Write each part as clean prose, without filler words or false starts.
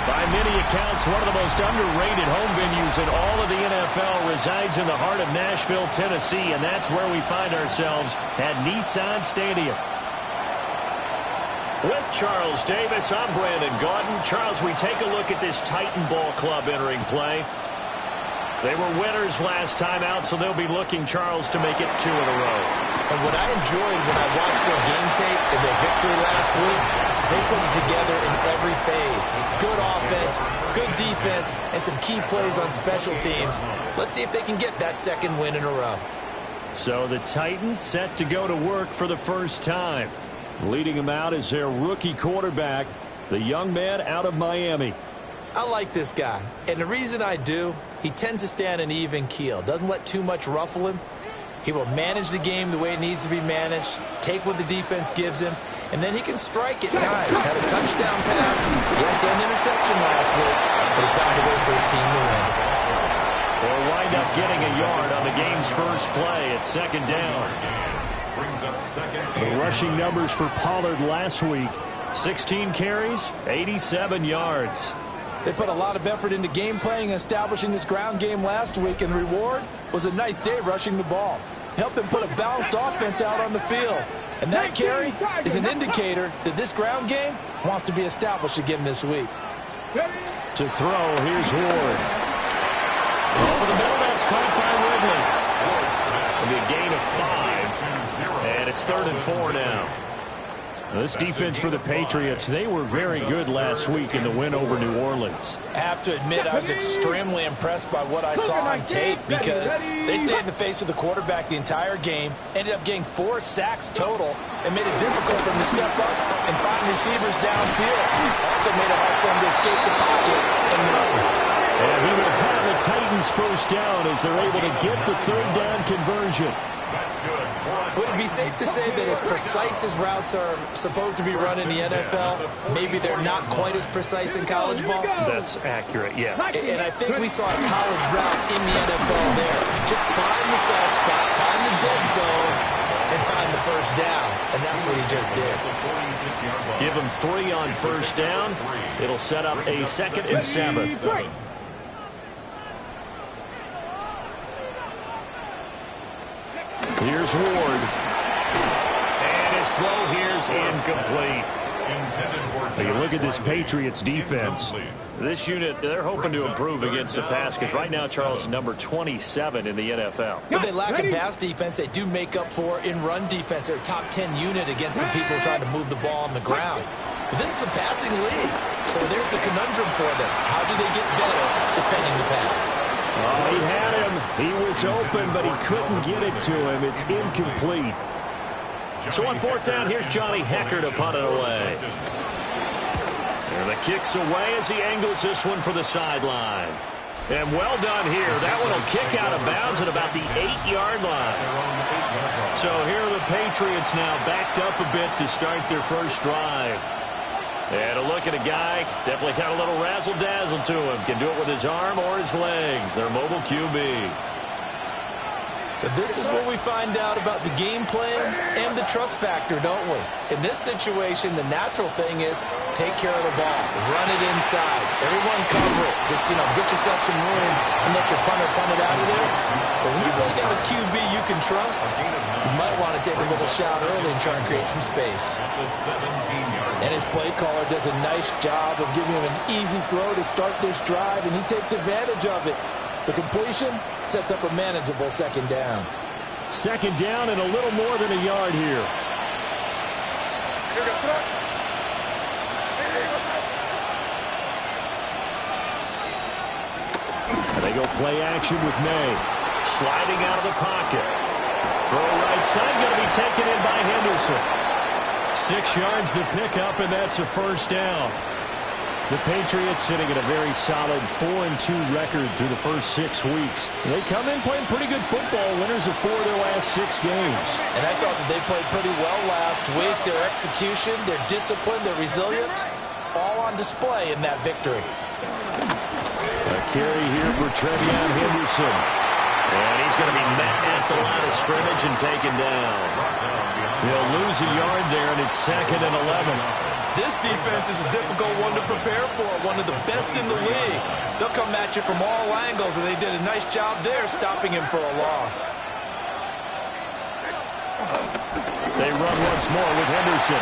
By many accounts, one of the most underrated home venues in all of the NFL resides in the heart of Nashville, Tennessee, and that's where we find ourselves at Nissan Stadium. With Charles Davis, I'm Brandon Gaudin. Charles, we take a look at this Titan Ball Club entering play. They were winners last time out, so they'll be looking, Charles, to make it 2 in a row. And what I enjoyed when I watched their game tape and their victory last week is they put it together in every phase. Good offense, good defense, and some key plays on special teams. Let's see if they can get that 2nd win in a row. So the Titans set to go to work for the first time. Leading them out is their rookie quarterback, the young man out of Miami. I like this guy, and the reason I do, he tends to stay on an even keel. Doesn't let too much ruffle him. He will manage the game the way it needs to be managed, take what the defense gives him, and then he can strike at times. Had a touchdown pass. Yes, an interception last week, but he found a way for his team to win. They'll wind up getting a yard on the game's first play at 2nd down. The rushing numbers for Pollard last week, 16 carries, 87 yards. They put a lot of effort into game playing and establishing this ground game last week, and the reward was a nice day rushing the ball. Helped them put a balanced offense out on the field. And that carry is an indicator that this ground game wants to be established again this week. To throw, here's Ward. Over the middle, that's caught by Ridley. It'll be a gain of 5, and it's 3rd and 4 now. This defense for the Patriots, they were very good last week in the win over New Orleans. I have to admit, I was extremely impressed by what I saw on tape because they stayed in the face of the quarterback the entire game, ended up getting 4 sacks total, and made it difficult for him to step up and find receivers downfield. Also made it hard for him to escape the pocket and run. And he will have the Titans first down as they're able to get the 3rd down conversion. Would it be safe to say that as precise as routes are supposed to be run in the NFL, maybe they're not quite as precise in college ball? That's accurate, yeah. And I think we saw a college route in the NFL there. Just find the soft spot, find the dead zone, and find the first down. And that's what he just did. Give him 3 on first down. It'll set up a 2nd and 7. Here's Ward. And his throw here's incomplete. You look at this Patriots defense. This unit, they're hoping to improve against the pass because right now, Charles, number 27 in the NFL. When they lack in pass defense, they do make up for in run defense. They're a top 10 unit against the people trying to move the ball on the ground. But this is a passing league, so there's a conundrum for them. How do they get better defending the pass? Oh, he had him. He was open, but he couldn't get it to him. It's incomplete. So on 4th down, here's Johnny Hecker to punt it away. And the kick's away as he angles this one for the sideline. And well done here. That one will kick out of bounds at about the 8-yard line. So here are the Patriots now backed up a bit to start their first drive. And a look at a guy, definitely got a little razzle-dazzle to him. Can do it with his arm or his legs. Their mobile QB. So this is what we find out about the game plan and the trust factor, don't we? In this situation, the natural thing is take care of the ball. Run it inside. Everyone cover it. Just, get yourself some room and let your punter punt it out of there. But when you really got a QB you can trust, you might want to take a little shot early and try and create some space. And his play caller does a nice job of giving him an easy throw to start this drive, and he takes advantage of it. The completion sets up a manageable 2nd down. 2nd down and a little more than a yard here. And they go play action with May. Sliding out of the pocket. Throw right side, going to be taken in by Henderson. 6 yards the pickup, and that's a first down. The Patriots sitting at a very solid 4-2 record through the first 6 weeks. They come in playing pretty good football, winners of 4 of their last 6 games. And I thought that they played pretty well last week. Their execution, their discipline, their resilience, on display in that victory. A carry here for Trevion Henderson. And he's going to be met at the line of scrimmage and taken down. He'll lose a yard there, and it's 2nd and 11. This defense is a difficult one to prepare for, one of the best in the league. They'll come at you from all angles, and they did a nice job there stopping him for a loss. They run once more with Henderson.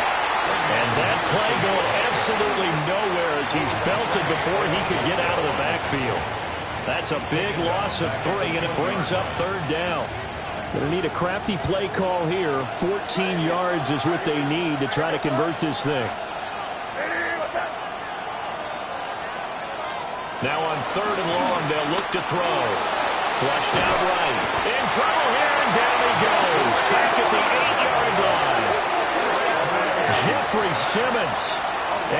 And that play going absolutely nowhere as he's belted before he could get out of the backfield. That's a big loss of 3, and it brings up 3rd down. Going to need a crafty play call here. 14 yards is what they need to try to convert this thing. Now on 3rd and long, they'll look to throw. Flushed out right. In trouble here, and down he goes. Back at the 8-yard line. Jeffrey Simmons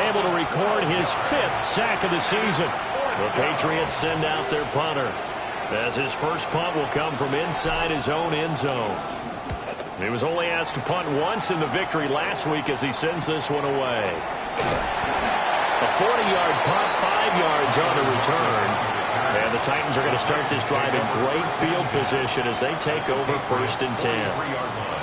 able to record his 5th sack of the season. The Patriots send out their punter, as his first punt will come from inside his own end zone. He was only asked to punt once in the victory last week as he sends this one away. A 40-yard punt, 5 yards on the return. And the Titans are going to start this drive in great field position as they take over 1st and 10.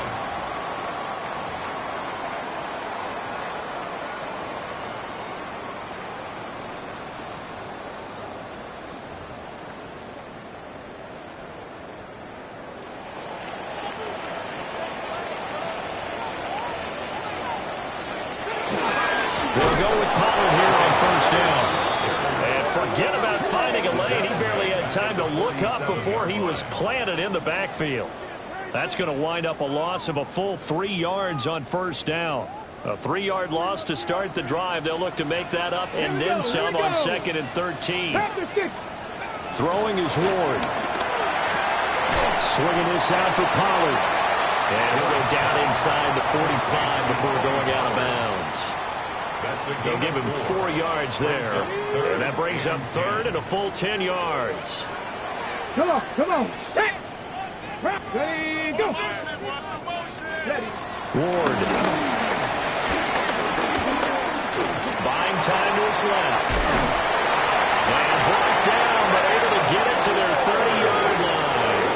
Time to look up before he was planted in the backfield. That's going to wind up a loss of a full 3 yards on 1st down. A 3-yard loss to start the drive. They'll look to make that up and then some on 2nd and 13. Throwing is Ward. Swinging this out for Pollard. And he'll go down inside the 45 before going out of bounds. They'll give him 4 yards there. And that brings up 3rd and a full 10 yards. Come on, come on. Ready, go. Ward. Buying time to his left. And brought down, but able to get it to their 30-yard line.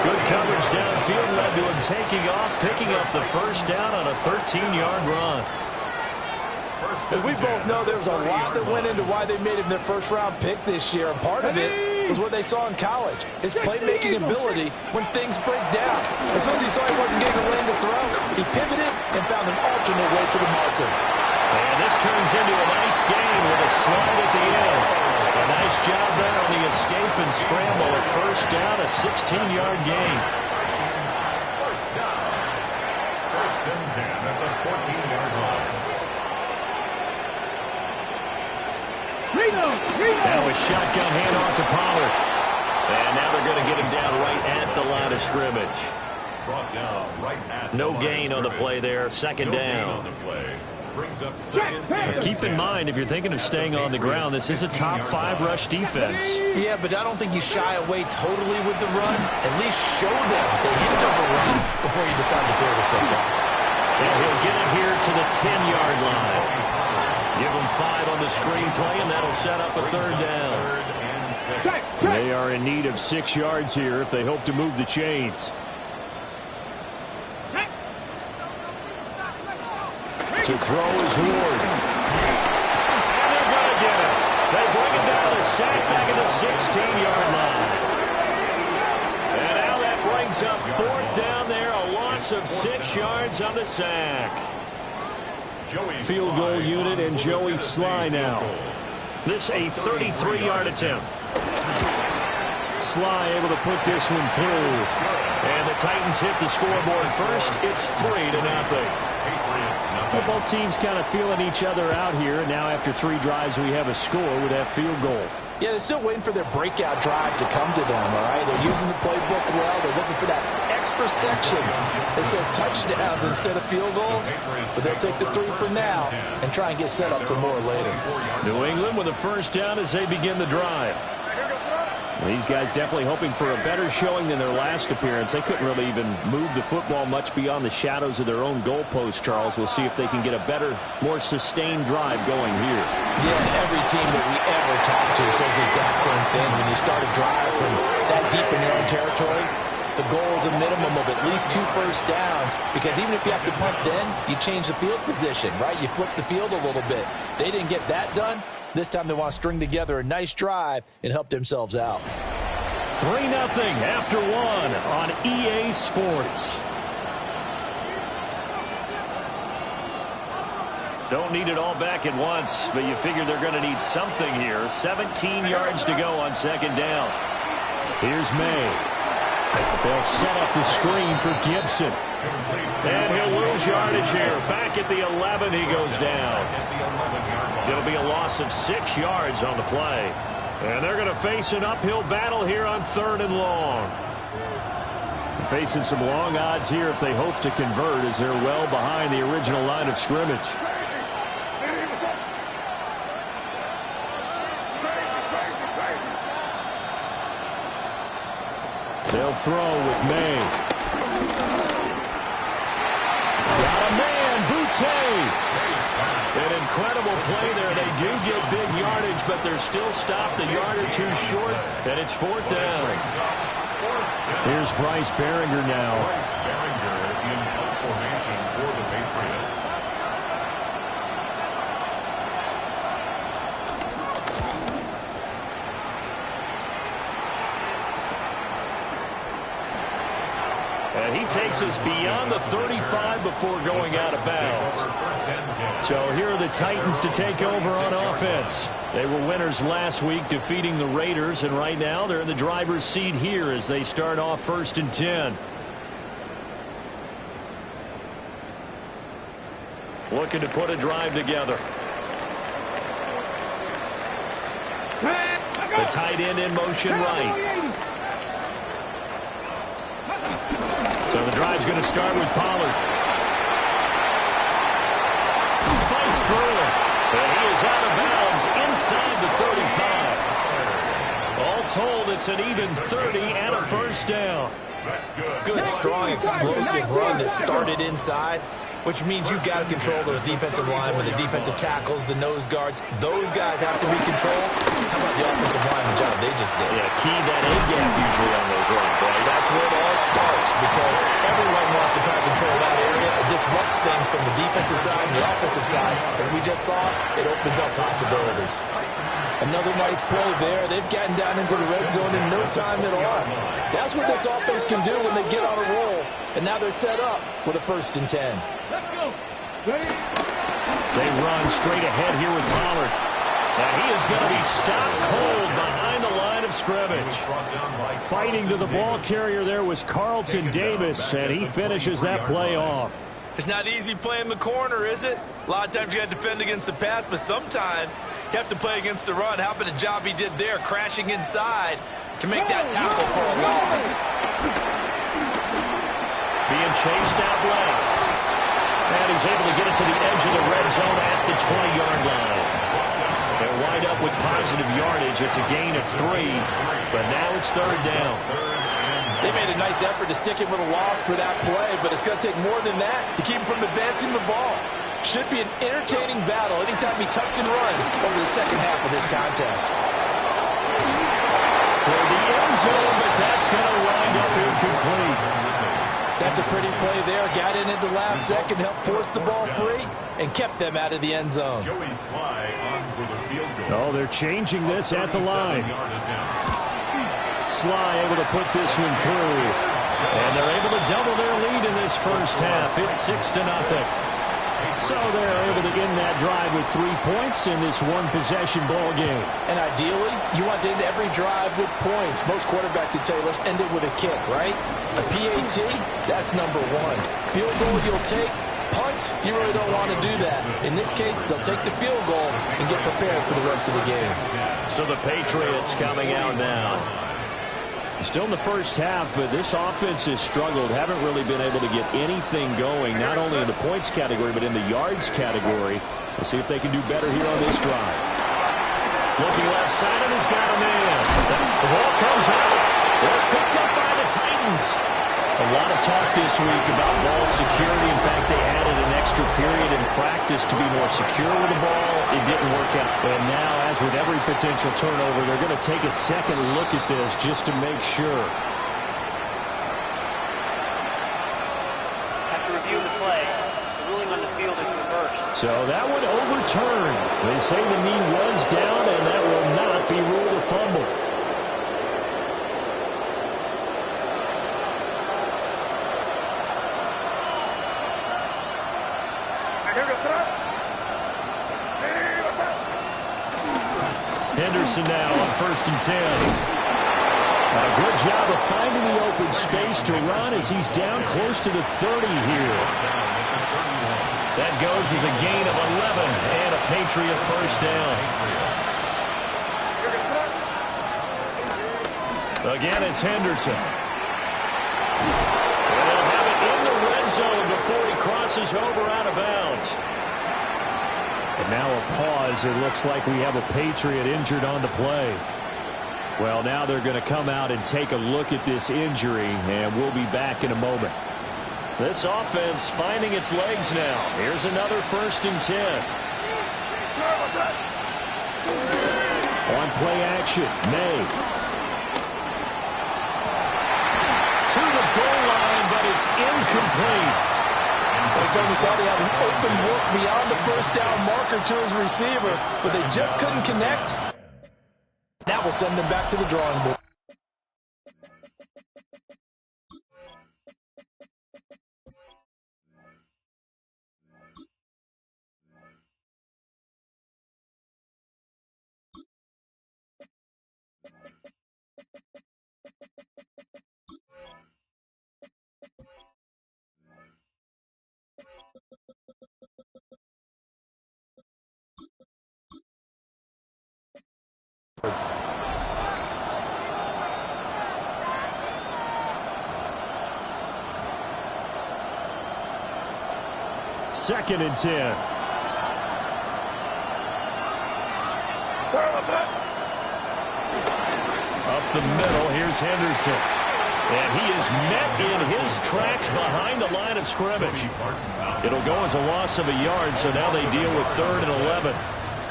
Good coverage downfield led to him taking off, picking up the 1st down on a 13-yard run. As we both know, there was a lot that went into why they made him their 1st-round pick this year. And part of it was what they saw in college, his playmaking ability when things break down. As soon as he saw he wasn't getting a lane to throw, he pivoted and found an alternate way to the marker. And this turns into a nice gain with a slide at the end. A nice job there on the escape and scramble at 1st down, a 16-yard gain. 1st down. 1st and 10 at the 14-yard line. Now a shotgun handoff to Pollard. And now they're going to get him down right at the line of scrimmage. Brought down right at no gain on the play there. 2nd down. Brings up 2nd. Keep in mind, if you're thinking of staying on the ground, this is a top 5 rush defense. Yeah, but I don't think you shy away totally with the run. At least show them they hit over run before you decide to throw the football. And he'll get it here to the 10-yard line. Give them 5 on the screenplay, and that'll set up a 3rd down. They are in need of 6 yards here if they hope to move the chains. To throw is Ward. And they're going to get it. They bring it down, a sack back at the 16-yard line. And now that brings up 4th down there, a loss of 6 yards on the sack. Field goal unit and Joey Sly now. This a 33-yard attempt. Sly able to put this one through. And the Titans hit the scoreboard first. It's 3-0. Football teams kind of feeling each other out here. And now after 3 drives, we have a score with that field goal. Yeah, they're still waiting for their breakout drive to come to them, all right? They're using the playbook well. They're looking for that extra section that says touchdowns instead of field goals. But they'll take the 3 for now and try and get set up for more later. New England with a 1st down as they begin the drive. These guys definitely hoping for a better showing than their last appearance. They couldn't really even move the football much beyond the shadows of their own goalpost, Charles. We'll see if they can get a better, more sustained drive going here. Yeah, every team that we ever talk to says the exact same thing. When you start a drive from that deep in your own territory, the goal is a minimum of at least 2 first downs, because even if you have to punt then, you change the field position, right? You flip the field a little bit. They didn't get that done. This time they want to string together a nice drive and help themselves out. 3-0 after 1 on EA Sports. Don't need it all back at once, but you figure they're going to need something here. 17 yards to go on second down. Here's May. They'll set up the screen for Gibson. And he'll lose yardage here. Back at the 11, he goes down. It'll be a loss of 6 yards on the play. And they're going to face an uphill battle here on 3rd and long. Facing some long odds here if they hope to convert, as they're well behind the original line of scrimmage. They'll throw with May. Got a man, Boutte. An incredible play there. They do get big yardage, but they're still stopped a yard or 2 short, and it's 4th down. Here's Bryce Behringer now. Bryce Behringer in formation for the Patriots. And he takes us beyond the 35 before going out of bounds. So here are the Titans to take over on offense. They were winners last week, defeating the Raiders, and right now they're in the driver's seat here as they start off 1st and 10. Looking to put a drive together. The tight end in motion right. So the drive's going to start with Pollard. He fights through it. And he is out of bounds inside the 35. All told, it's an even 30 and a 1st down. Good, strong, explosive run that started inside, which means you've got to control those defensive linemen, the defensive tackles, the nose guards. Those guys have to be controlled. How about the offensive lineman job they just did? Yeah, key that A-gap usually on those runs, right? That's where it all starts, because everyone wants to try to control that area. It disrupts things from the defensive side and the offensive side. As we just saw, it opens up possibilities. Another nice play there. They've gotten down into the red zone in no time at all. That's what this offense can do when they get on a roll. And now they're set up with a 1st and 10. They run straight ahead here with Pollard. And he is going to be stopped cold behind the line of scrimmage. Fighting to the ball carrier there was Carlton Davis, and he finishes that play off. It's not easy playing the corner, is it? A lot of times you got to defend against the pass, but sometimes you have to play against the run. How about the job he did there, crashing inside to make that tackle for a loss. Being chased out left. And he's able to get it to the edge of the red zone at the 20-yard line. They'll wind up with positive yardage. It's a gain of 3, but now it's 3rd down. They made a nice effort to stick him with a loss for that play, but it's going to take more than that to keep him from advancing the ball. Should be an entertaining battle anytime he tucks and runs over the second half of this contest. Toward the end zone, but that's going to wind up incomplete. That's a pretty play there. Got in at the last second, helped force the ball free, and kept them out of the end zone. Joey Sly on for the field goal. Oh, they're changing this at the line. Sly able to put this one through. And they're able to double their lead in this first half. It's 6-0. So they're able to end that drive with 3 points in this one-possession ball game. And ideally, you want to end every drive with points. Most quarterbacks would tell you, let's end it with a kick, right? A PAT, that's number 1. Field goal you'll take. Punts, you really don't want to do that. In this case, they'll take the field goal and get prepared for the rest of the game. So the Patriots coming out now. Still in the first half, but this offense has struggled. Haven't really been able to get anything going, not only in the points category, but in the yards category. We'll see if they can do better here on this drive. Looking left side, and he's got a man. The ball comes out. It's picked up by the Titans. A lot of talk this week about ball security. In fact, they added an extra period in practice to be more secure with the ball. It didn't work out. And now, as with every potential turnover, they're going to take a second look at this just to make sure. After reviewing the play, the ruling on the field is reversed. So that one overturned. They say the knee was down, and that will not be ruled a fumble. Henderson now on 1st and 10. A good job of finding the open space to run as he's down close to the 30 here. That goes as a gain of 11 and a Patriot first down. Again, it's Henderson. And they'll have it in the red zone before he crosses over out of bounds. And now a pause. It looks like we have a Patriot injured on the play. Well, now they're going to come out and take a look at this injury, and we'll be back in a moment. This offense finding its legs now. Here's another 1st and 10. On play action, May. To the goal line, but it's incomplete. They certainly thought he had an open look beyond the first down marker to his receiver, but they just couldn't connect. That will send them back to the drawing board. Second and 10. Up the middle, here's Henderson. And he is met in his tracks behind the line of scrimmage. It'll go as a loss of a yard, so now they deal with 3rd and 11.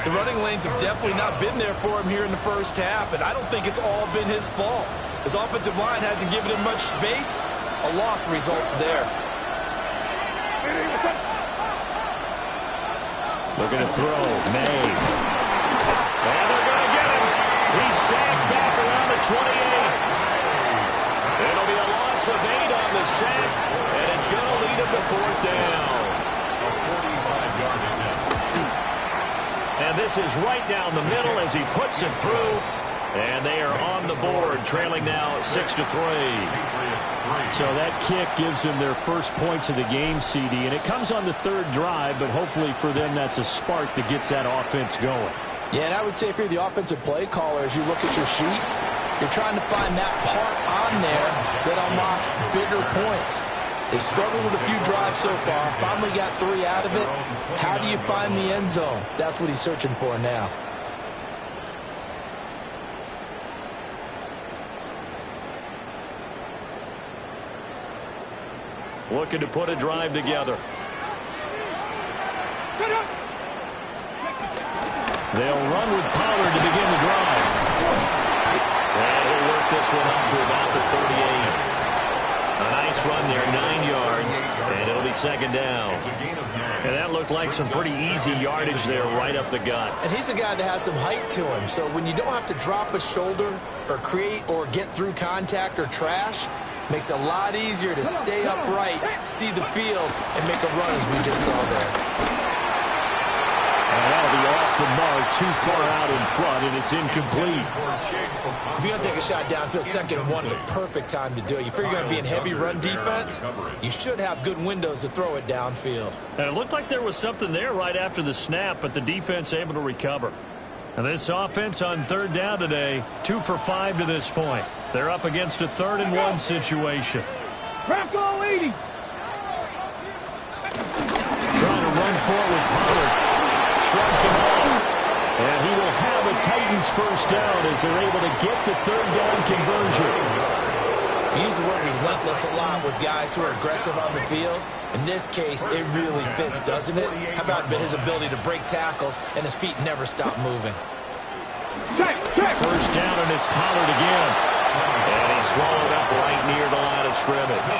The running lanes have definitely not been there for him here in the first half, and I don't think it's all been his fault. His offensive line hasn't given him much space. A loss results there. Looking to throw, May. And they're going to get him. He's sacked back around the 28. It'll be a loss of 8 on the sack, and it's going to lead him to 4th down. A 45-yard attempt. And this is right down the middle as he puts it through. And they are on the board, trailing now 6-3. So that kick gives them their first points of the game, CD. And it comes on the 3rd drive, but hopefully for them that's a spark that gets that offense going. Yeah, and I would say if you're the offensive play caller, as you look at your sheet, you're trying to find that part on there that unlocks bigger points. They've struggled with a few drives so far, finally got 3 out of it. How do you find the end zone? That's what he's searching for now. Looking to put a drive together. They'll run with Pollard to begin the drive. And he'll work this one up to about the 38. A nice run there, 9 yards, and it'll be 2nd down. And that looked like some pretty easy yardage there right up the gut. And he's a guy that has some height to him, so when you don't have to drop a shoulder or create or get through contact or trash, makes it a lot easier to stay upright, see the field, and make a run as we just saw there. And that'll be off the mark, too far out in front, and it's incomplete. If you're going to take a shot downfield, 2nd and 1 is a perfect time to do it. You figure you're going to be in heavy run defense, you should have good windows to throw it downfield. And it looked like there was something there right after the snap, but the defense able to recover. And this offense on 3rd down today, 2 for 5 to this point. They're up against a 3rd and 1 situation. Bronco 80. Trying to run forward, Pollard shrugs him off. And he will have it the Titans first down as they're able to get the third down conversion. We use the word relentless a lot with guys who are aggressive on the field. In this case, it really fits, doesn't it? How about his ability to break tackles and his feet never stop moving? First down, and it's Pollard again. And he's swallowed up right near the line of scrimmage.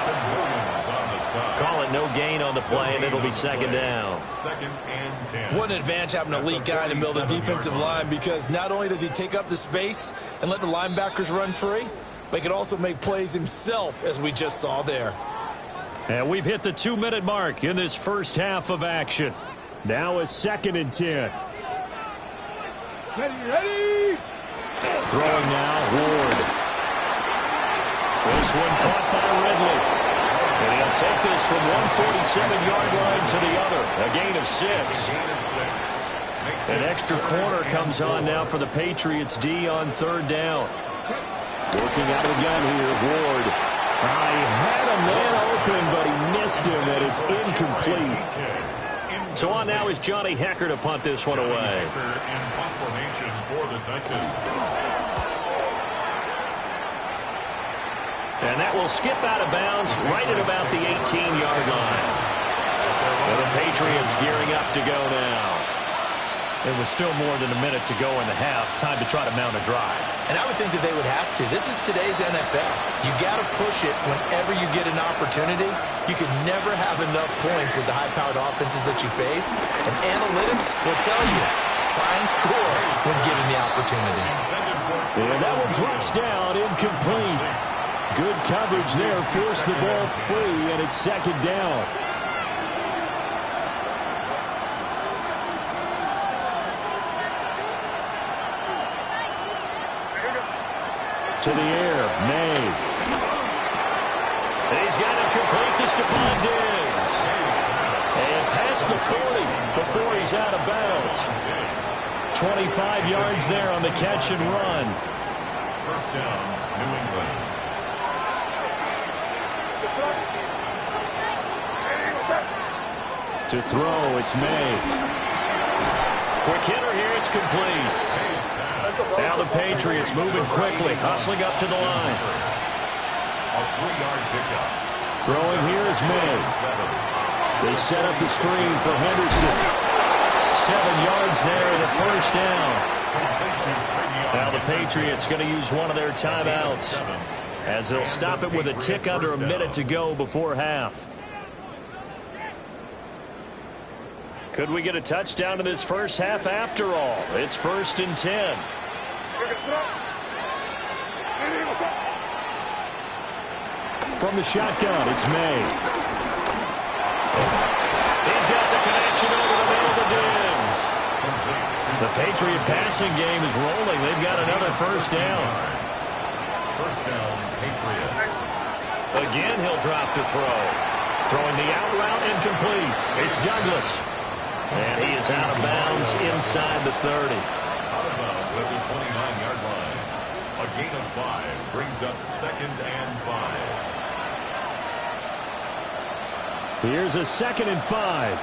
Call it no gain on the play, and it'll be second down. Second and 10. What an advantage having an elite guy in the middle of the defensive line, because not only does he take up the space and let the linebackers run free, but he can also make plays himself, as we just saw there. And we've hit the 2-minute mark in this first half of action. Now a second and 10. Ready. Throwing now, Ward. This one caught by Ridley. And he'll take this from 147-yard line to the other. A gain of 6. An extra corner comes on now for the Patriots D on third down. Working out of the gun here, Ward. He had a man open, but he missed him, and it's incomplete. So on now is Johnny Hecker to punt this one away. In punt formation for the Titans. And that will skip out of bounds right at about the 18-yard line. And the Patriots gearing up to go now. It was still more than a minute to go in the half. Time to try to mount a drive. And I would think that they would have to. This is today's NFL. You got to push it whenever you get an opportunity. You can never have enough points with the high-powered offenses that you face. And analytics will tell you, try and score when given the opportunity. And that one drops down, incomplete. Good coverage there, forced the ball free, and it's second down. To the air, May. And he's got it complete to Stephon Diggs. And past the 40 before he's out of bounds. 25 yards there on the catch and run. First down, New England. To throw, it's May. Quick hitter here, it's complete. Now the Patriots moving quickly, hustling up to the line. A 3-yard pickup. Throwing here is May. They set up the screen for Henderson. 7 yards there and a first down. Now the Patriots going to use one of their timeouts as they'll stop it with a tick under a minute to go before half. Could we get a touchdown in this first half after all? It's first and 10. From the shotgun, it's May. He's got the connection over the middle to Diggs. The Patriot passing game is rolling. They've got another first down. First down, Patriots. Again, he'll drop to throw. Throwing the out route incomplete. It's Douglas. And he is out of bounds inside the 30. Out of bounds at the 29-yard line. A gain of 5 brings up second and 5. Here's a second and 5.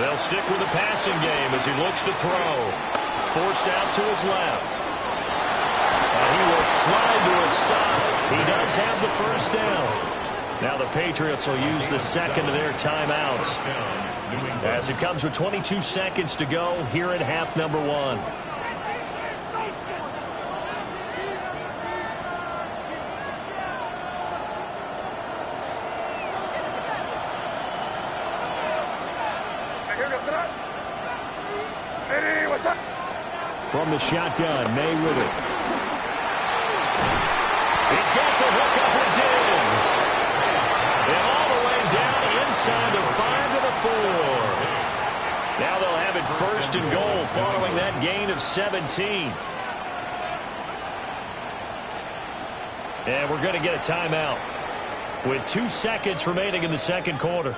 They'll stick with the passing game as he looks to throw. Forced out to his left. And he will slide to a stop. He does have the first down. Now the Patriots will use the second of their timeouts as it comes with 22 seconds to go here in half number 1. From the shotgun, May with it. He's got the hook up with Diggs. And all the way down inside the 5 to the 4. Now they'll have it first and goal following that gain of 17. And we're going to get a timeout with 2 seconds remaining in the second quarter.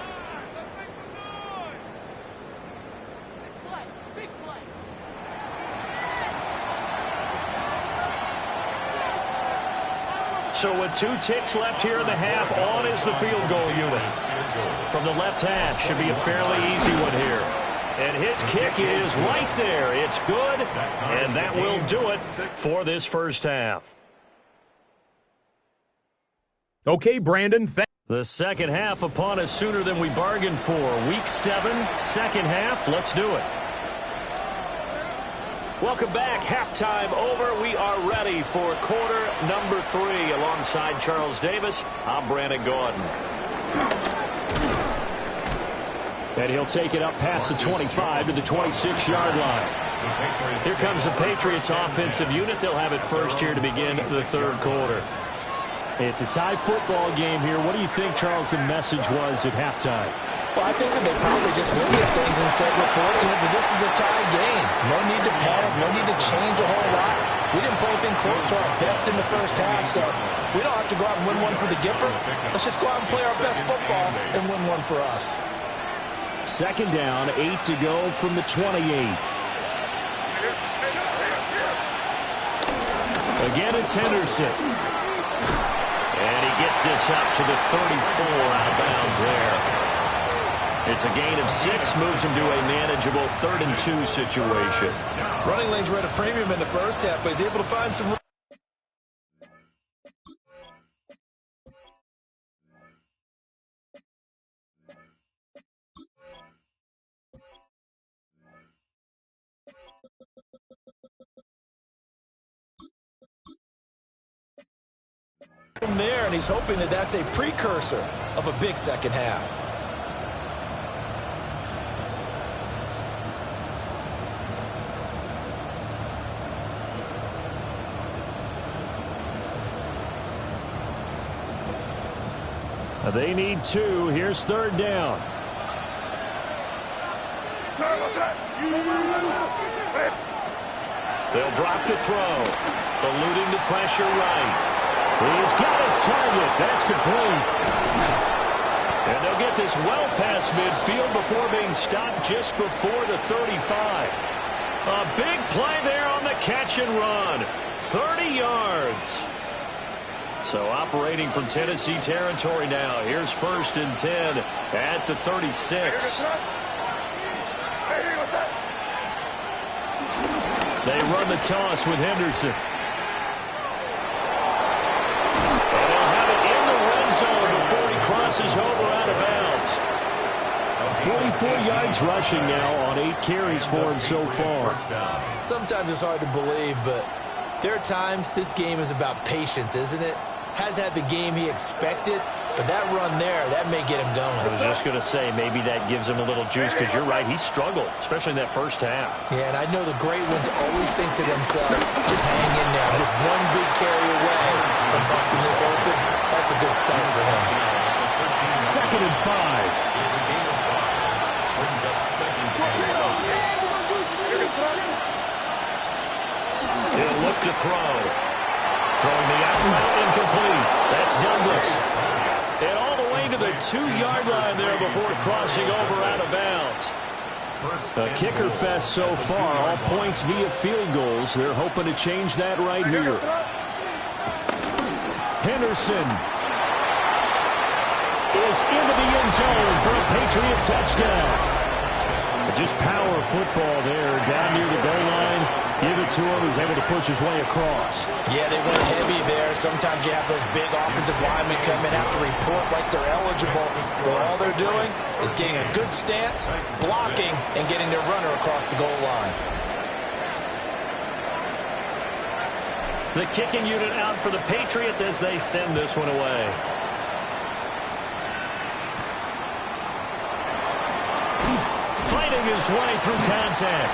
So with 2 ticks left here in the half, on is the field goal unit. From the left hash, should be a fairly easy one here. And his kick is right there. It's good, and that will do it for this first half. Okay, Brandon, the second half upon us sooner than we bargained for. Week 7, second half. Let's do it. Welcome back. Halftime over. We are ready for quarter number 3. Alongside Charles Davis, I'm Brandon Gordon. And he'll take it up past the 25 to the 26-yard line. Here comes the Patriots offensive unit. They'll have it first here to begin the third quarter. It's a tie football game here. What do you think, Charles, the message was at halftime? Well, I think that they probably just looked at things and said, we're fortunate that this is a tie game. No need to panic. No need to change a whole lot. We didn't play anything close to our best in the first half, so we don't have to go out and win one for the Gipper. Let's just go out and play our best football and win one for us. Second down, 8 to go from the 28. Again, it's Henderson. And he gets this up to the 34 out of bounds there. It's a gain of 6, moves him to a manageable 3rd and 2 situation. Running lanes were at a premium in the first half, but he's able to find some room there, and he's hoping that that's a precursor of a big second half. They need 2. Here's third down. They'll drop the throw. Eluding the pressure right. He's got his target. That's complete. And they'll get this well past midfield before being stopped just before the 35. A big play there on the catch and run. 30 yards. So operating from Tennessee territory now. Here's 1st and 10 at the 36. They run the toss with Henderson. And he'll have it in the red zone before he crosses over out of bounds. 44 yards rushing now on 8 carries for him so far. Sometimes it's hard to believe, but there are times this game is about patience, isn't it? Has had the game he expected, but that run there, that may get him going. I was just going to say, maybe that gives him a little juice, because you're right, he struggled, especially in that first half. Yeah, and I know the great ones always think to themselves, just hang in there, just one big carry away from busting this open. That's a good start for him. 2nd and 5. Brings up 2nd and 5. He'll look to throw. Throwing the out, incomplete. That's Douglas. And all the way to the 2-yard line there before crossing over out of bounds. A kicker fest so far. All points via field goals. They're hoping to change that right here. Henderson is into the end zone for a Patriot touchdown. Just power football there down near the goal line. Give it to him. He's able to push his way across. Yeah, they went heavy there. Sometimes you have those big offensive linemen come in, have to report like they're eligible. But all they're doing is getting a good stance, blocking, and getting their runner across the goal line. The kicking unit out for the Patriots as they send this one away. Fighting his way through contact.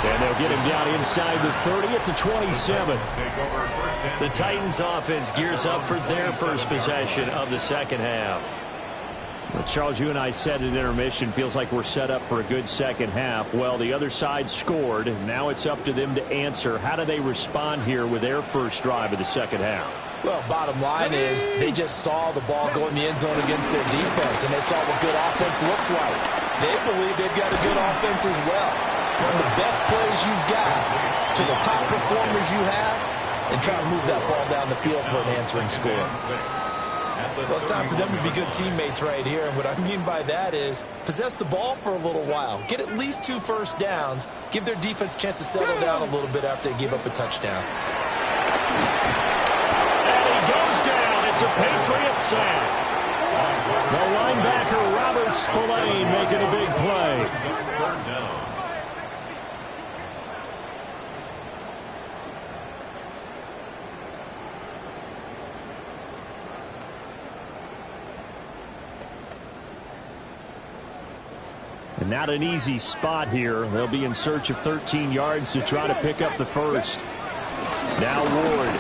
And they'll get him down inside the 30 at the 27. The Titans offense gears up for their first possession of the second half. Well, Charles, you and I said at intermission, feels like we're set up for a good second half. Well, the other side scored. Now it's up to them to answer. How do they respond here with their first drive of the second half? Well, bottom line is they just saw the ball go in the end zone against their defense, and they saw what good offense looks like. They believe they've got a good offense as well. From the best players you've got to the top performers you have, and try to move that ball down the field for an answering score. Well, it's time for them to be good teammates right here. And what I mean by that is possess the ball for a little while. Get at least 2 first downs. Give their defense a chance to settle down a little bit after they give up a touchdown. And he goes down. It's a Patriots sack. The linebacker, Robert Spillane, making a big play. And not an easy spot here. They'll be in search of 13 yards to try to pick up the first. Now Ward.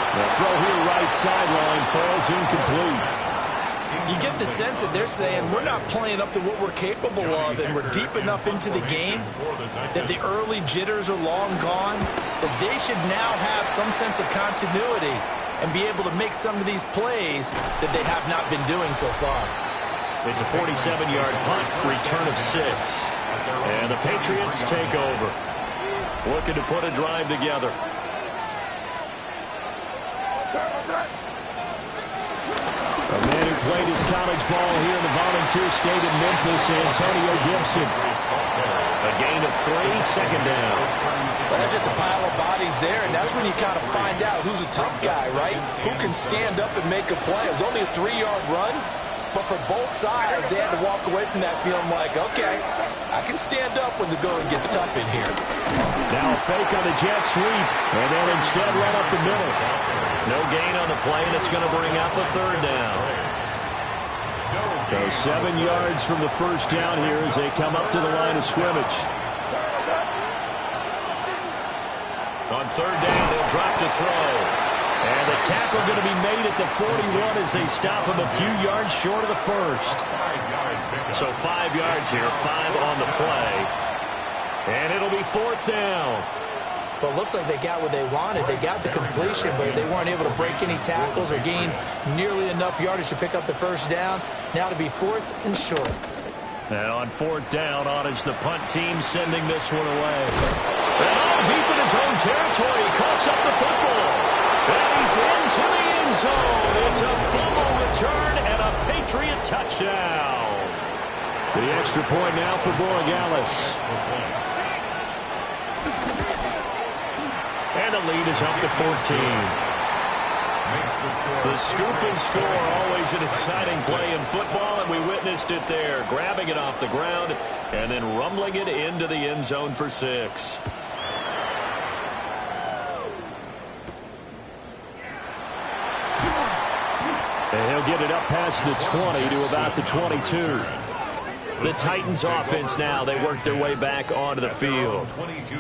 The throw here right sideline falls incomplete. You get the sense that they're saying we're not playing up to what we're capable of, and we're deep enough into the game that the early jitters are long gone, that they should now have some sense of continuity and be able to make some of these plays that they have not been doing so far. It's a 47-yard punt, return of 6. And the Patriots take over. Looking to put a drive together. A man who played his college ball here in the Volunteer State in Memphis, Antonio Gibson. A gain of 3, second down. Well, there's just a pile of bodies there, and that's when you kind of find out who's a tough guy, right? Who can stand up and make a play. It was only a 3-yard run, but for both sides, they had to walk away from that feeling like, okay, I can stand up when the going gets tough in here. Now a fake on the jet sweep, and then instead run up the middle. No gain on the play, and it's going to bring up a third down. So 7 yards from the first down here as they come up to the line of scrimmage. On third down, they'll drop to throw. And the tackle going to be made at the 41 as they stop him a few yards short of the first. So 5 yards here, 5 on the play. And it'll be fourth down. Well, it looks like they got what they wanted. They got the completion, but they weren't able to break any tackles or gain nearly enough yardage to pick up the first down. Now to be fourth and short. And on fourth down, on is the punt team sending this one away. And all deep in his own territory, he coughs up the football. And he's into the end zone. It's a fumble return and a Patriot touchdown. The extra point now for Borregales. And the lead is up to 14. The scoop and score, always an exciting play in football, and we witnessed it there. Grabbing it off the ground and then rumbling it into the end zone for 6. And he'll get it up past the 20 to about the 22. The Titans offense now, they work their way back onto the field.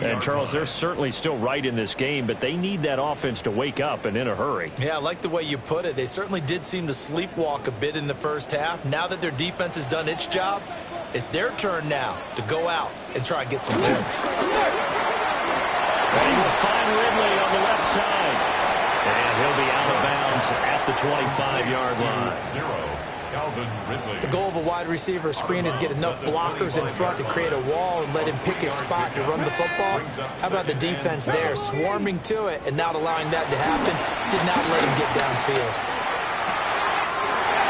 And, Charles, they're certainly still right in this game, but they need that offense to wake up and in a hurry. Yeah, I like the way you put it. They certainly did seem to sleepwalk a bit in the first half. Now that their defense has done its job, it's their turn now to go out and try and get some points. And he will find Ridley on the left side. And he'll be out of bounds at the 25-yard line. The goal of a wide receiver screen is get enough blockers in front to create a wall and let him pick his spot to run the football. How about the defense there, swarming to it and not allowing that to happen? Did not let him get downfield.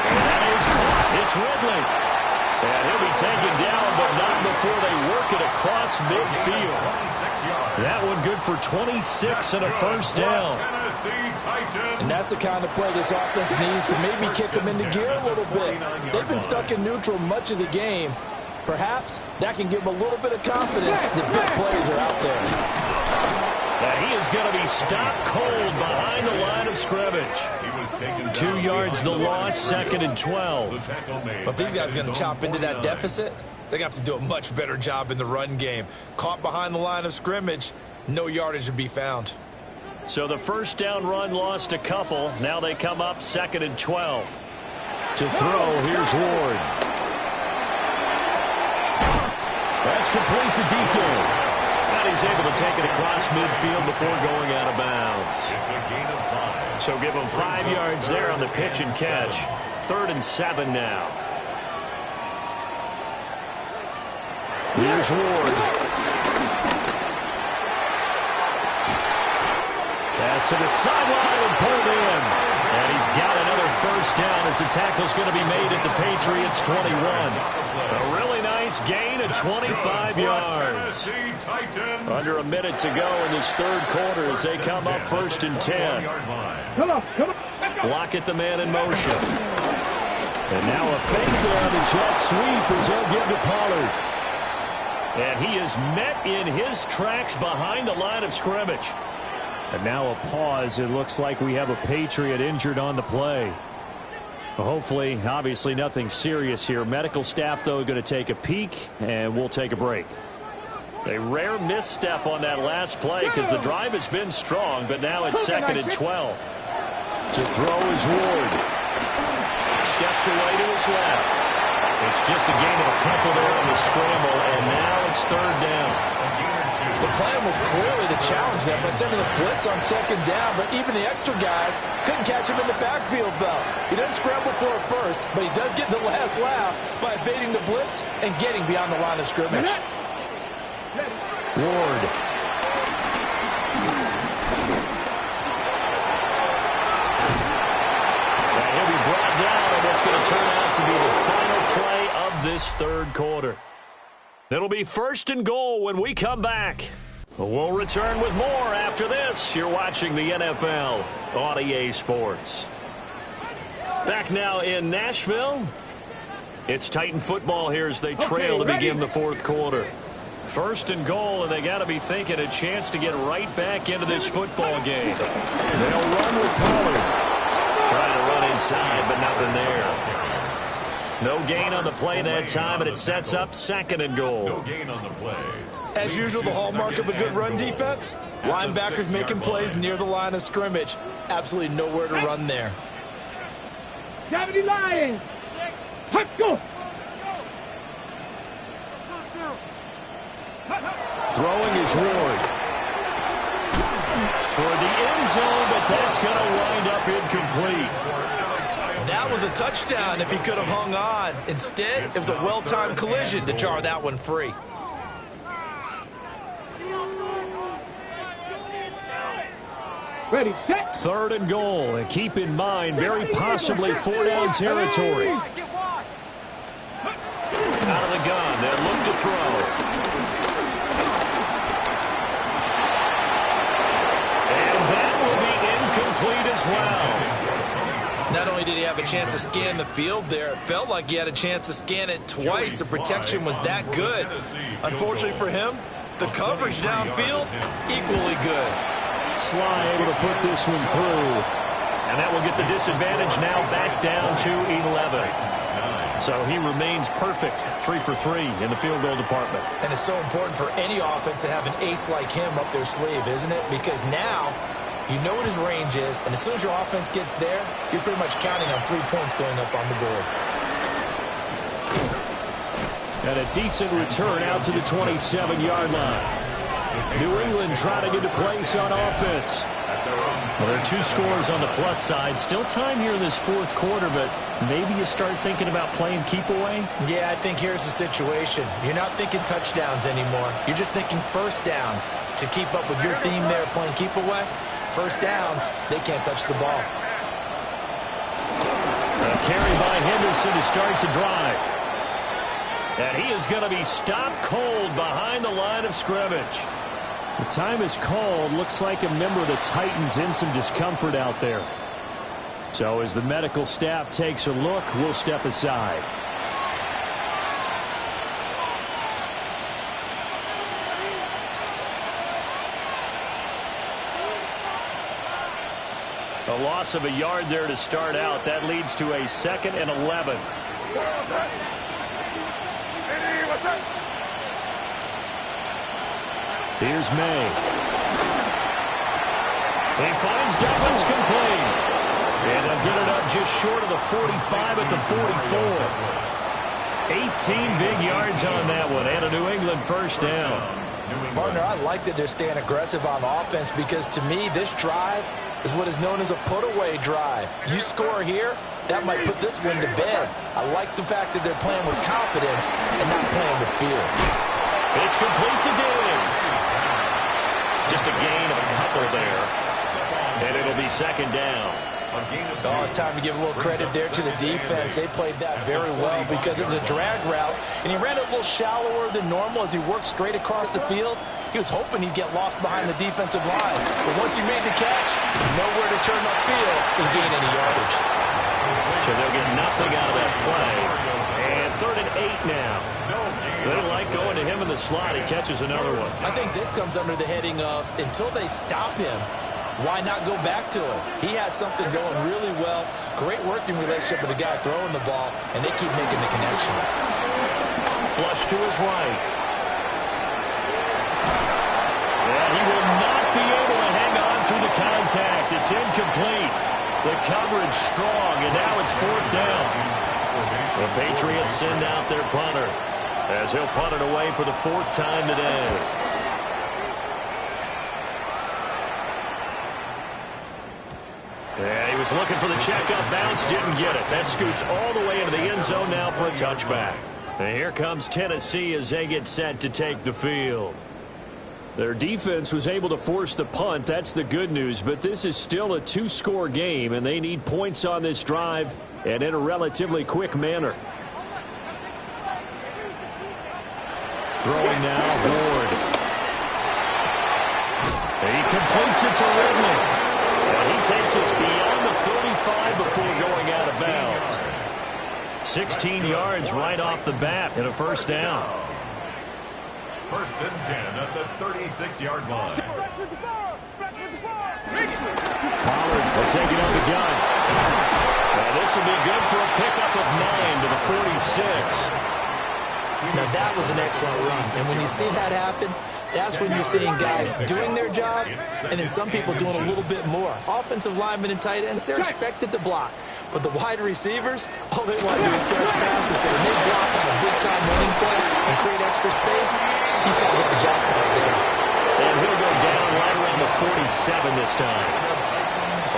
And that is caught. It's Ridley. And he'll be taken down, but not before they work it across midfield. That one good for 26 and a first down. And that's the kind of play this offense needs to maybe kick them into gear a little bit. They've been stuck in neutral much of the game. Perhaps that can give them a little bit of confidence that big plays are out there. And he is going to be stopped cold behind the line of scrimmage. 2 yards the loss, second and 12. But these guys are going to chop into that deficit. They're going to have to do a much better job in the run game. Caught behind the line of scrimmage, no yardage to be found. So the first down run lost a couple. Now they come up second and 12. To throw, here's Ward. That's complete to DK. And he's able to take it across midfield before going out of bounds. So give him 5 yards there on the pitch and catch. 3rd and 7 now. Here's Ward. Pass to the sideline and pulled in. And he's got another first down as the tackle's going to be made at the Patriots 21. A really nice gain of 25 yards. Under a minute to go in this third quarter as they come up 1st and 10. Come on. Lock the man in motion. And now a fake there on the jet sweep as they'll give to Pollard. And he is met in his tracks behind the line of scrimmage. And now a pause. It looks like we have a Patriot injured on the play. Hopefully, obviously nothing serious here. Medical staff, though, going to take a peek, and we'll take a break. A rare misstep on that last play because the drive has been strong, but now it's 2nd and 12. To throw is Ward. Steps away to his left. It's just a gain of a couple there on the scramble, and now it's 3rd down. The plan was clearly to challenge them by sending a blitz on 2nd down, but even the extra guys couldn't catch him in the backfield, though. He doesn't scramble for it first, but he does get the last laugh by evading the blitz and getting beyond the line of scrimmage. Ward. And he'll be brought down on what's going to turn out to be the final play of this third quarter. It'll be 1st and goal when we come back. We'll return with more after this. You're watching the NFL on EA Sports. Back now in Nashville. It's Titan football here as they trail to begin the fourth quarter. 1st and goal, and they got to be thinking a chance to get right back into this football game. They'll run with Pollard. Trying to run inside, but nothing there. No gain on the play that time, and it sets up 2nd and goal. No gain on the play. As usual, the hallmark of a good run defense, linebackers making plays near the line of scrimmage. Absolutely nowhere to run there. Gravity Lions. Let's go. Throwing is Ward. Toward the end zone, but that's going to wind up incomplete. That was a touchdown if he could have hung on. Instead, it was a well-timed collision to jar that one free. Ready, set. 3rd and goal, and keep in mind, very possibly 4-down territory. Out of the gun, they'll look to throw. And that will be incomplete as well. Not only did he have a chance to scan the field there, it felt like he had a chance to scan it twice. The protection was that good. Unfortunately for him, the coverage downfield, equally good. Sly able to put this one through. And that will get the disadvantage now back down to 11. So he remains perfect, 3 for 3 in the field goal department. And it's so important for any offense to have an ace like him up their sleeve, isn't it? Because now you know what his range is, and as soon as your offense gets there, you're pretty much counting on 3 points going up on the board. And a decent return out to the 27-yard line. New England trying to get a place on offense. Well, there are 2 scores on the plus side. Still time here in this fourth quarter, but maybe you start thinking about playing keep away? Yeah, I think here's the situation. You're not thinking touchdowns anymore. You're just thinking first downs. To keep up with your theme there playing keep away, first downs, they can't touch the ball. A carry by Henderson to start the drive. And he is going to be stopped cold behind the line of scrimmage. The time is called. Looks like a member of the Titans in some discomfort out there. So as the medical staff takes a look, we'll step aside. A loss of a yard there to start out. That leads to a 2nd and 11. Here's May. He finds Douglas complete. And they'll get it up just short of the 45 at the 44. 18 big yards on that one. And a New England first down. Partner, I like that they're staying aggressive on offense because to me, this drive is what is known as a put-away drive. You score here, that might put this one to bed. I like the fact that they're playing with confidence and not playing with fear. It's complete to Diggs. Just a gain of a couple there. be second down. Oh, it's time to give a little credit there to the defense. They played that very well because it was a drag route, and he ran it a little shallower than normal as he worked straight across the field. He was hoping he'd get lost behind the defensive line. But once he made the catch, nowhere to turn upfield and gain any yardage. So they'll get nothing out of that play. And 3rd and 8 now. They don't like going to him in the slot. He catches another one. I think this comes under the heading of until they stop him, why not go back to him? He has something going really well. Great working relationship with the guy throwing the ball, and they keep making the connection. Flush to his right. And he will not be able to hang on through the contact. It's incomplete. The coverage strong, and now it's 4th down. The Patriots send out their punter as he'll punt it away for the 4th time today. Yeah, he was looking for the checkup bounce, didn't get it. That scoots all the way into the end zone now for a touchback. And here comes Tennessee as they get set to take the field. Their defense was able to force the punt. That's the good news. But this is still a 2-score game, and they need points on this drive and in a relatively quick manner. Throwing now, Ward. He completes it to Ridley. And he takes us beyond the 35 before going out of bounds. 16 yards right off the bat and a 1st down. 1st and 10 at the 36-yard line. Pollard will take it up the gun. Now this will be good for a pickup of 9 to the 46. Now that was an excellent run, and when you see that happen, that's when you're seeing guys doing their job and then some people doing a little bit more. Offensive linemen and tight ends, they're expected to block. But the wide receivers, all they want to do is catch passes. So when they block on a big-time running play and create extra space, you've got to hit the jackpot there. And he'll go down right around the 47 this time.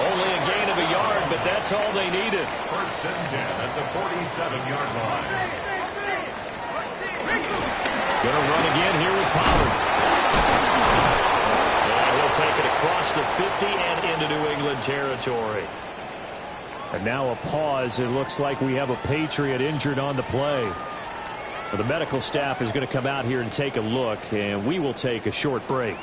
Only a gain of a yard, but that's all they needed. 1st and 10 at the 47-yard line. Going to run again here with Pollard. And he'll take it across the 50 and into New England territory. And now a pause. It looks like we have a Patriot injured on the play. Well, the medical staff is going to come out here and take a look, and we will take a short break.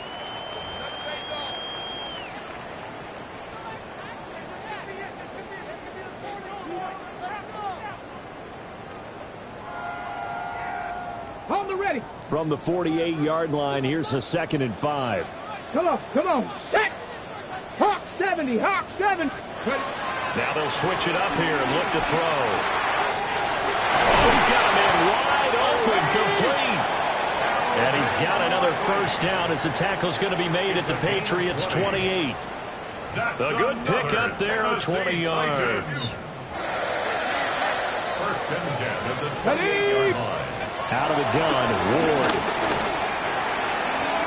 From the 48-yard line, here's a 2nd and 5. Come on, set! Hawk 70, Hawk 7. Now they'll switch it up here and look to throw. Oh, he's got a man wide open, complete. And he's got another 1st down as the tackle's going to be made at the Patriots' 28. A good pickup there on 20 yards. 1st and 10 at the 28-yard line. Out of the gun, Ward.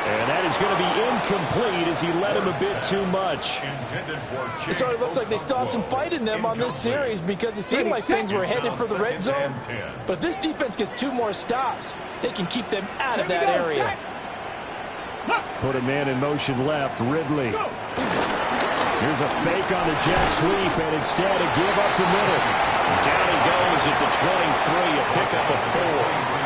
And that is going to be incomplete as he led him a bit too much. It sort of looks like they still have some fight in them on this series because it seemed like things were headed for the red zone. But if this defense gets 2 more stops, they can keep them out of that area. Put a man in motion left, Ridley. Here's a fake on the jet sweep, and instead a give up the middle. Down he goes at the 23, a pickup of 4.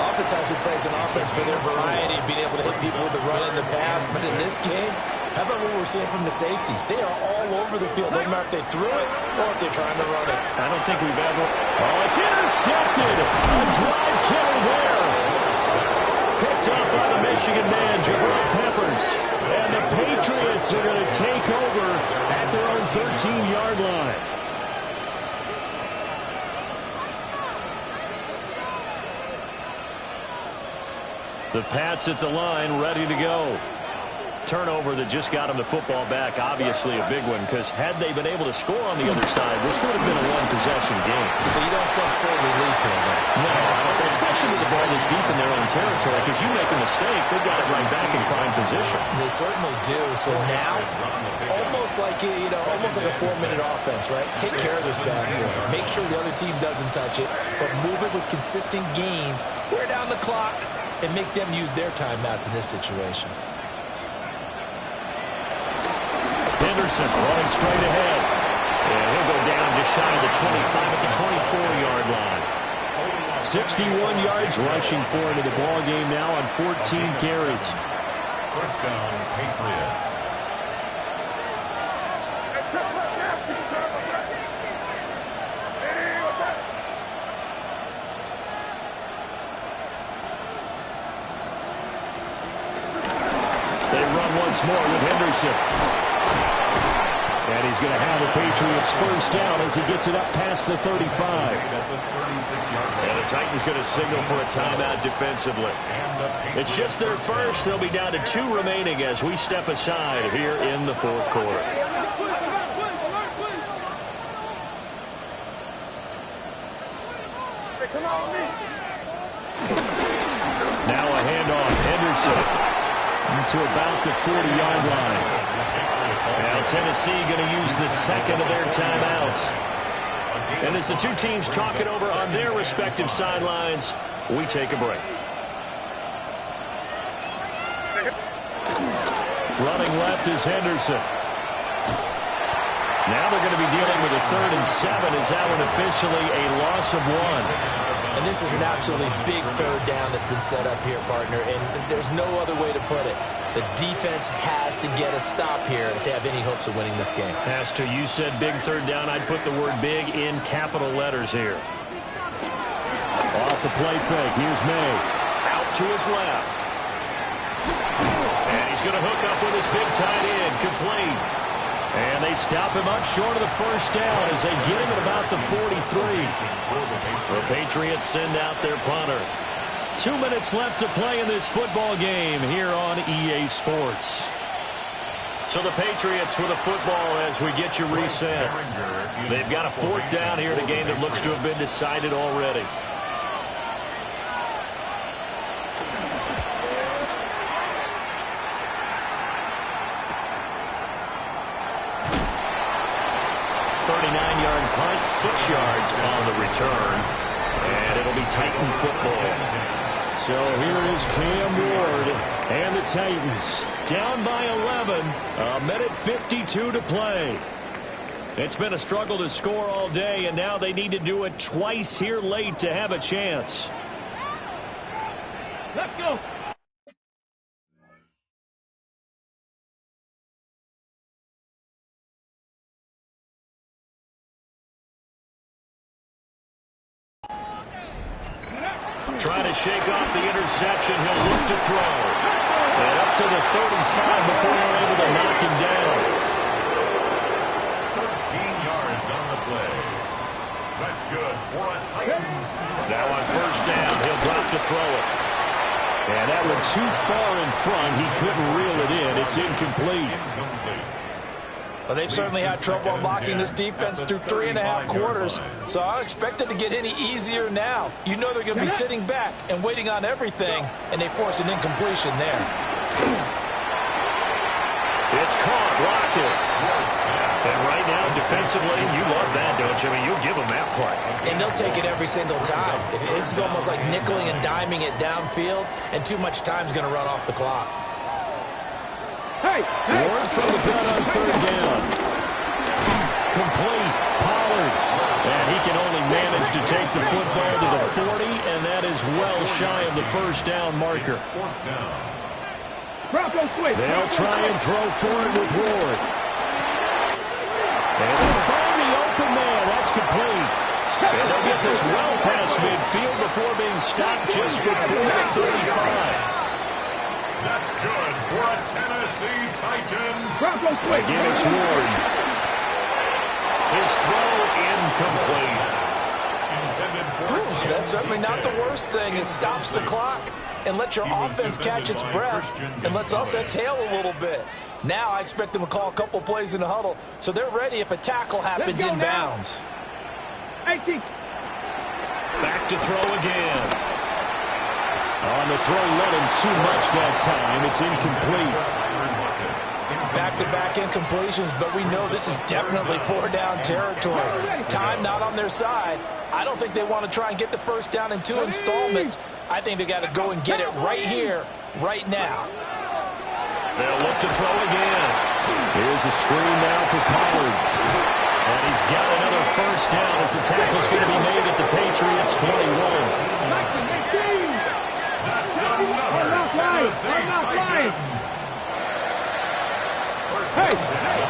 Oftentimes we praise an offense for their variety and being able to hit people with the run and the pass. But in this game, how about what we're seeing from the safeties? They are all over the field. Doesn't matter if they threw it or if they're trying to run it. I don't think we've ever... Oh, it's intercepted. A drive killer there. Picked up by the Michigan man, Jabril Peppers. And the Patriots are going to take over at their own 13-yard line. The Pats at the line, ready to go. Turnover that just got them the football back, obviously a big one, because had they been able to score on the other side, this would have been a one-possession game. So you don't sense full relief here, then? No, especially with the ball this deep in their own territory, because you make a mistake, they've got it right back in prime position. They certainly do. So now, almost like almost like a 4-minute offense, right? Take care of this bad boy. Make sure the other team doesn't touch it, but move it with consistent gains. Wear down the clock and make them use their timeouts in this situation. Henderson running straight ahead. And he'll go down just shy of the 25 at the 24-yard line. 61 yards rushing for him in the ball game now on 14 carries. First down, Patriots. They run once more with Henderson. And he's going to have the Patriots first down as he gets it up past the 35. And the Titans going to signal for a timeout defensively. It's just their first. They'll be down to 2 remaining as we step aside here in the fourth quarter. Now a handoff. Henderson to about the 40-yard line. Now Tennessee going to use the second of their timeouts. And as the two teams talk it over on their respective sidelines, we take a break. Running left is Henderson. Now they're going to be dealing with a 3rd and 7 as that one officially a loss of 1. And this is an absolutely big 3rd down that's been set up here, partner, and there's no other way to put it. The defense has to get a stop here if they have any hopes of winning this game. Pastor, you said big 3rd down. I'd put the word big in capital letters here. Off the play fake. Here's May. Out to his left. And he's going to hook up with his big tight end. Complete. And they stop him up short of the first down as they get him at about the 43. The Patriots send out their punter. 2 minutes left to play in this football game here on EA Sports. So the Patriots with a football as we get you reset. They've got a 4th down here in a game that looks to have been decided already. Punt, 6 yards on the return, and it'll be Titan football. So here is Cam Ward and the Titans down by 11, a minute 52 to play. It's been a struggle to score all day, and now they need to do it twice here late to have a chance. Let's go. Trying to shake off the interception. He'll look to throw. And up to the 35 before they're able to knock him down. 13 yards on the play. That's good for a Titans. Now on first down, he'll drop to throw it. And that one too far in front. He couldn't reel it in. It's incomplete. Well, they've certainly had trouble unlocking this defense through 3.5 quarters, so I don't expect it to get any easier now. You know they're going to be sitting back and waiting on everything, and they force an incompletion there. It's caught. Lockett. And right now, defensively, you love that, don't you? I mean, you'll give them that play. And they'll take it every single time. This is almost like nickeling and diming it downfield, and too much time's going to run off the clock. Hey, Ward from the gun on 3rd down. Complete. Pollard. And he can only manage to take the football to the 40, and that is well shy of the first down marker. Bronco switch. They'll try and throw for it with Ward. And they'll find the open man. That's complete. And they'll get this well past midfield before being stopped just before the 35. That's good for a Tennessee Titan. Bronco switch. Again, it's Ward. His throw incomplete. That's certainly not the worst thing. It stops the clock and lets your offense catch its breath and lets us exhale a little bit. Now I expect them to call a couple plays in the huddle so they're ready if a tackle happens in bounds. 18. Back to throw again. On the throw, let him too much that time. It's incomplete. Back-to-back incompletions, but we know this is definitely 4-down territory. Time not on their side. I don't think they want to try and get the first down in 2 installments. I think they got to go and get it right here, right now. They'll look to throw again. Here's Here's a screen now for Pollard. And he's got another first down as the tackle's going to be made at the Patriots 21. That's another Tennessee touchdown.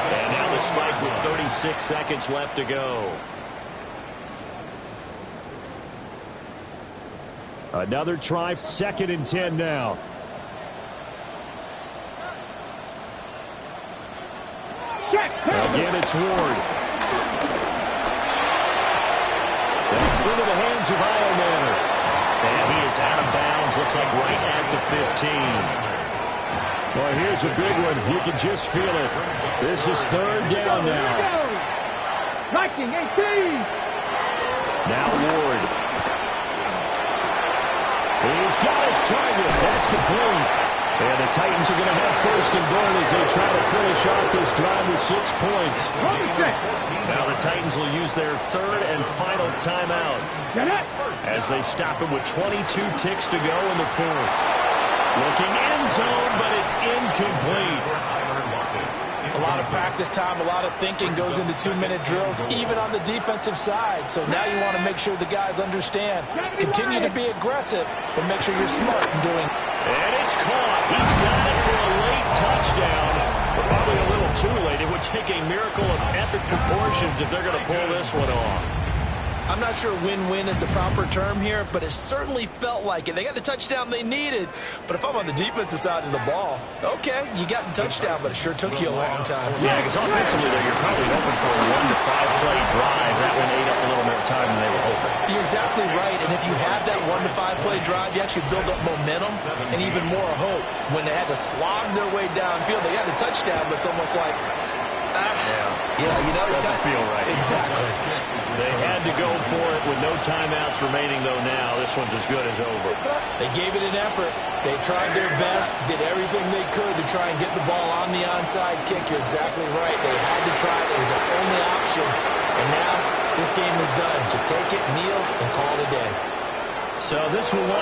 And now the spike with 36 seconds left to go. Another try, 2nd and 10 now. Again, it's Ward. That's into the hands of Iomanner. And he is out of bounds, looks like right at the 15. Well, here's a big one. You can just feel it. This is 3rd down now. Viking 18. Now Ward. He's got his target. That's complete. And the Titans are going to have 1st and goal as they try to finish off this drive with 6 points. Now the Titans will use their 3rd and final timeout as they stop it with 22 ticks to go in the 4th. Looking end zone, but it's incomplete. A lot of practice time, a lot of thinking goes into 2-minute drills, even on the defensive side. So now you want to make sure the guys understand. Continue to be aggressive, but make sure you're smart in doing it. And it's caught. He's got it for a late touchdown. But probably a little too late. It would take a miracle of epic proportions if they're going to pull this one off. I'm not sure win-win is the proper term here, but it certainly felt like it. They got the touchdown they needed, but if I'm on the defensive side of the ball, okay, you got the touchdown, but it sure took you a long time. Yeah, because offensively, though, you're probably hoping for a 1 to 5 play drive. That one ate up a little more time than they were hoping. You're exactly right, and if you have that 1 to 5 play drive, you actually build up momentum and even more hope. When they had to slog their way downfield, they got the touchdown, but it's almost like, you know, it doesn't feel right. Exactly. They had to go for it with no timeouts remaining, though. Now this one's as good as over. They gave it an effort. They tried their best, did everything they could to try and get the ball on the onside kick. You're exactly right. They had to try it. It was their only option. And now this game is done. Just take it, kneel, and call it a day. So this will wind